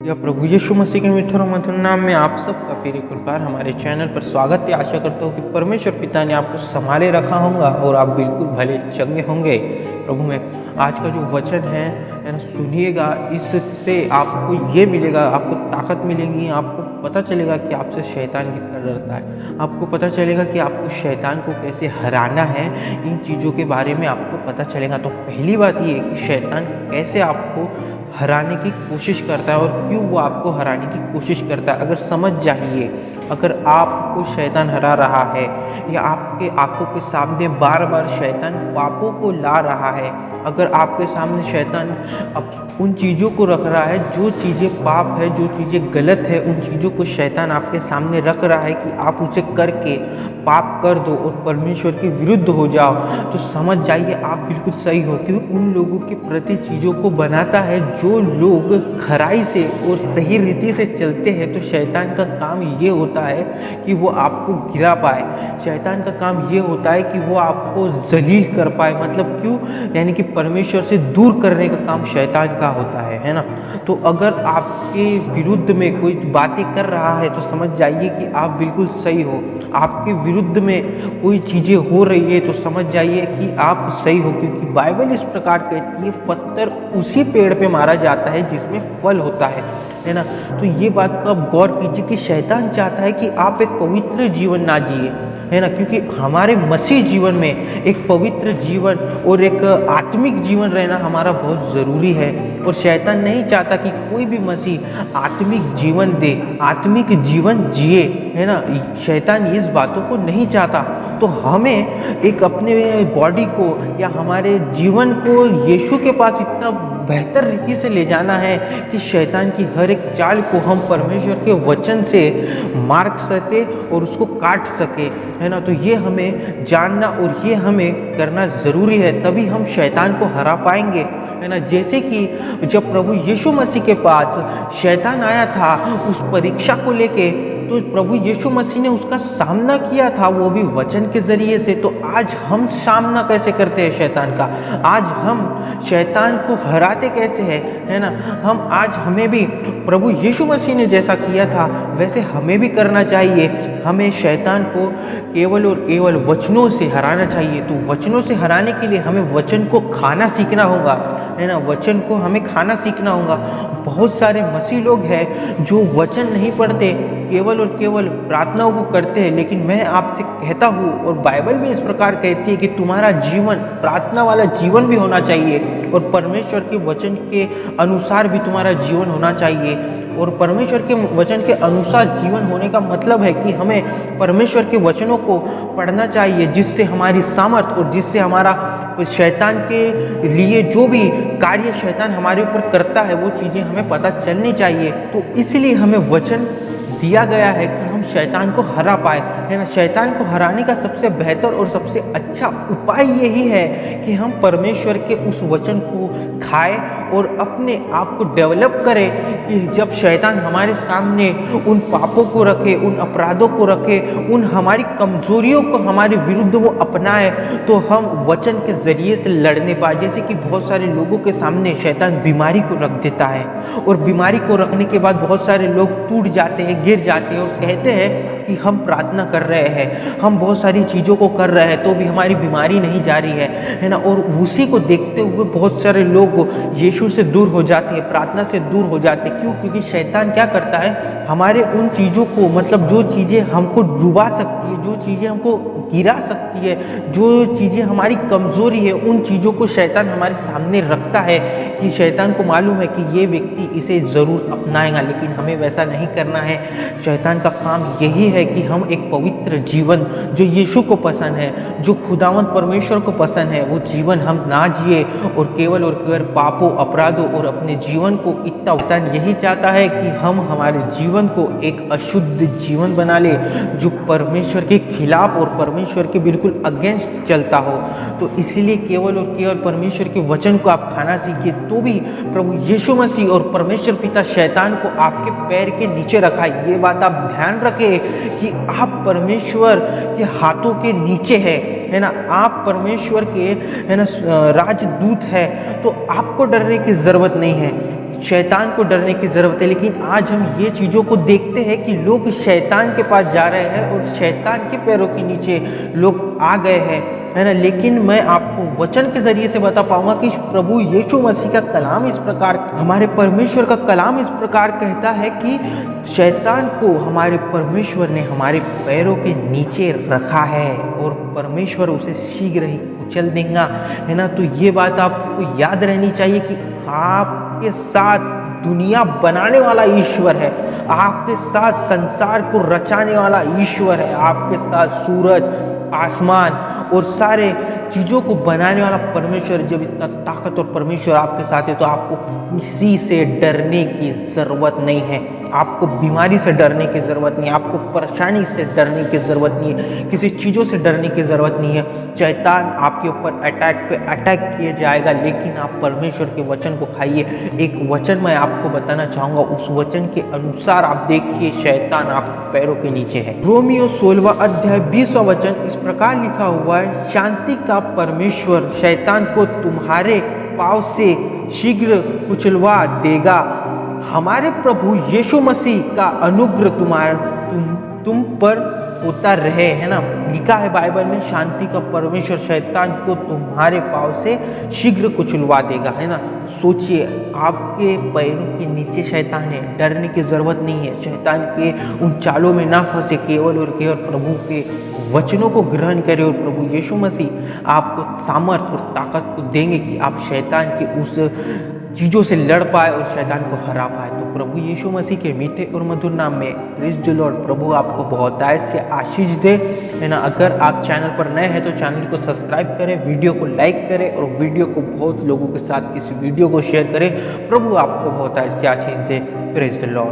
या प्रभु यीशु मसीह के मीठे और मधुर नाम में आप सबका फिर एक बार हमारे चैनल पर स्वागत है। आशा करता हूँ कि परमेश्वर पिता ने आपको संभाले रखा होगा और आप बिल्कुल भले चंगे होंगे प्रभु में। आज का जो वचन है ना, सुनिएगा, इससे आपको ये मिलेगा, आपको ताकत मिलेगी, आपको पता चलेगा कि आपसे शैतान कितना डरता है, आपको पता चलेगा कि आपको शैतान को कैसे हराना है। इन चीज़ों के बारे में आपको पता चलेगा। तो पहली बात ये है कि शैतान कैसे आपको हराने की कोशिश करता है और क्यों वो आपको हराने की कोशिश करता है। अगर समझ जाइए, अगर आपको शैतान हरा रहा है या आपके आंखों के सामने बार बार शैतान पापों को ला रहा है, अगर आपके सामने शैतान उन चीज़ों को रख रहा है जो चीज़ें पाप है, जो चीज़ें गलत है, उन चीज़ों को शैतान आपके सामने रख रहा है कि आप उसे करके पाप कर दो और परमेश्वर के विरुद्ध हो जाओ, तो समझ जाइए आप बिल्कुल सही हो। क्योंकि उन लोगों के प्रति चीज़ों को बनाता है जो लोग खराई से और सही रीति से चलते हैं। तो शैतान का काम ये होता है कि वो आपको गिरा पाए, शैतान का काम ये होता है कि वो आपको जलील कर पाए। मतलब क्यों? यानी कि परमेश्वर से दूर करने का काम शैतान का होता है ना। तो अगर आपके विरुद्ध में कोई बातें कर रहा है तो समझ जाइए कि आप बिल्कुल सही हो। आपके विरुद्ध में कोई चीज़ें हो रही है तो समझ जाइए कि आप सही हो। क्योंकि बाइबल इस प्रकार कहती है, पत्थर उसी पेड़ पे मारा जाता है जिसमें फल होता है ना। तो ये बात को आप गौर कीजिए कि शैतान चाहता है कि आप एक पवित्र जीवन ना जिए, है ना। क्योंकि हमारे मसीह जीवन में एक पवित्र जीवन और एक आत्मिक जीवन रहना हमारा बहुत ज़रूरी है। और शैतान नहीं चाहता कि कोई भी मसीह आत्मिक जीवन दे, आत्मिक जीवन जिए, है ना। शैतान इस बातों को नहीं चाहता। तो हमें एक अपने बॉडी को या हमारे जीवन को यीशु के पास इतना बेहतर रीति से ले जाना है कि शैतान की हर एक चाल को हम परमेश्वर के वचन से मार सके और उसको काट सके, है ना। तो ये हमें जानना और ये हमें करना ज़रूरी है, तभी हम शैतान को हरा पाएंगे, है ना। जैसे कि जब प्रभु यीशु मसीह के पास शैतान आया था उस परीक्षा को लेके, तो प्रभु यीशु मसीह ने उसका सामना किया था, वो भी वचन के ज़रिए से। तो आज हम सामना कैसे करते हैं शैतान का? आज हम शैतान को हराते कैसे हैं, है ना। हमें भी प्रभु यीशु मसीह ने जैसा किया था वैसे हमें भी करना चाहिए। हमें शैतान को केवल और केवल वचनों से हराना चाहिए। तो वचनों से हराने के लिए हमें वचन को खाना सीखना होगा, है ना। वचन को हमें खाना सीखना होगा। बहुत सारे मसीह लोग हैं जो वचन नहीं पढ़ते, केवल और केवल प्रार्थनाओं को करते हैं। लेकिन मैं आपसे कहता हूँ, और बाइबल भी इस प्रकार कहती है कि तुम्हारा जीवन प्रार्थना वाला जीवन भी होना चाहिए और परमेश्वर के वचन के अनुसार भी तुम्हारा जीवन होना चाहिए। और परमेश्वर के वचन के अनुसार जीवन होने का मतलब है कि हमें परमेश्वर के वचनों को पढ़ना चाहिए, जिससे हमारी सामर्थ और जिससे हमारा शैतान के लिए जो भी कार्य शैतान हमारे ऊपर करता है वो चीज़ें हमें पता चलनी चाहिए। तो इसलिए हमें वचन दिया गया है कि हम शैतान को हरा पाए, है ना। शैतान को हराने का सबसे बेहतर और सबसे अच्छा उपाय यही है कि हम परमेश्वर के उस वचन को खाएं और अपने आप को डेवलप करें कि जब शैतान हमारे सामने उन पापों को रखे, उन अपराधों को रखे, उन हमारी कमजोरियों को हमारे विरुद्ध वो अपनाए, तो हम वचन के ज़रिए से लड़ने पाए। जैसे कि बहुत सारे लोगों के सामने शैतान बीमारी को रख देता है और बीमारी को रखने के बाद बहुत सारे लोग टूट जाते हैं, गिर जाते हैं और कहते हैं कि हम प्रार्थना कर रहे हैं, हम बहुत सारी चीज़ों को कर रहे हैं, तो भी हमारी बीमारी नहीं जा रही है ना। और उसी को देखते हुए बहुत सारे लोग यीशु से दूर हो जाते हैं, प्रार्थना से दूर हो जाते हैं। क्यों? क्योंकि शैतान क्या करता है, हमारे उन चीज़ों को, मतलब जो चीज़ें हमको डुबा सकती है, जो चीज़ें हमको गिरा सकती है, जो चीज़ें हमारी कमज़ोरी है, उन चीज़ों को शैतान हमारे सामने रखता है कि शैतान को मालूम है कि ये व्यक्ति इसे ज़रूर अपनाएगा। लेकिन हमें वैसा नहीं करना है। शैतान का काम यही है कि हम एक पवित्र जीवन जो यीशु को पसंद है, जो खुदावंद परमेश्वर को पसंद है, वो जीवन हम ना जिए और केवल पापों, अपराधों और अपने जीवन को इतना यही चाहता है कि हम हमारे जीवन को एक अशुद्ध जीवन बना ले जो परमेश्वर के खिलाफ और परमेश्वर के बिल्कुल अगेंस्ट चलता हो। तो इसलिए केवल और केवल परमेश्वर के वचन को आप खाना सीखिए, तो भी प्रभु यीशु मसीह और परमेश्वर पिता शैतान को आपके पैर के नीचे रखा। ये बात आप ध्यान रखें कि आप परमेश्वर के हाथों के नीचे है ना। आप परमेश्वर के, है ना, राजदूत है। तो आपको डरने की ज़रूरत नहीं है। शैतान को डरने की ज़रूरत है। लेकिन आज हम ये चीज़ों को देखते हैं कि लोग शैतान के पास जा रहे हैं और शैतान के पैरों के नीचे लोग आ गए हैं, है ना। लेकिन मैं आपको वचन के ज़रिए से बता पाऊंगा कि प्रभु यीशु मसीह का कलाम इस प्रकार, हमारे परमेश्वर का कलाम इस प्रकार कहता है कि शैतान को हमारे परमेश्वर ने हमारे पैरों के नीचे रखा है और परमेश्वर उसे शीघ्र ही कुचल देगा, है ना। तो ये बात आपको याद रहनी चाहिए कि आपके साथ दुनिया बनाने वाला ईश्वर है, आपके साथ संसार को रचाने वाला ईश्वर है, आपके साथ सूरज, आसमान और सारे चीज़ों को बनाने वाला परमेश्वर। जब इतना ताकत और परमेश्वर आपके साथ है तो आपको किसी से डरने की ज़रूरत नहीं है, आपको बीमारी से डरने की ज़रूरत नहीं है, आपको परेशानी से डरने की ज़रूरत नहीं है, किसी चीज़ों से डरने की ज़रूरत नहीं है। शैतान आपके ऊपर अटैक पे अटैक किया जाएगा, लेकिन आप परमेश्वर के वचन को खाइए। एक वचन मैं आपको बताना चाहूँगा, उस वचन के अनुसार आप देखिए शैतान आपके पैरों के नीचे है। रोमियो 16 अध्याय 20वां वचन इस प्रकार लिखा हुआ है, शांति का परमेश्वर शैतान को तुम्हारे पांव से शीघ्र कुचलवा देगा। हमारे प्रभु यीशु मसीह का अनुग्रह तुम पर होता रहे, है ना। लिखा है बाइबल में, शांति का परमेश्वर शैतान को तुम्हारे पांव से शीघ्र कुचलवा देगा, है ना। सोचिए, आपके पैरों के नीचे शैतान है, डरने की जरूरत नहीं है। शैतान के उन चालों में ना फंसे, केवल और केवल प्रभु के वचनों को ग्रहण करें और प्रभु यीशु मसीह आपको सामर्थ और ताकत को देंगे कि आप शैतान के उस चीज़ों से लड़ पाए और शैतान को हरा पाए। तो प्रभु यीशु मसीह के मीठे और मधुर नाम में प्रेज़ द लॉर्ड। प्रभु आपको बहुतायत से आशीष दे, है ना। अगर आप चैनल पर नए हैं तो चैनल को सब्सक्राइब करें, वीडियो को लाइक करें और वीडियो को बहुत लोगों के साथ इस वीडियो को शेयर करें। प्रभु आपको बहुतायत से आशीष दे। Praise the Lord.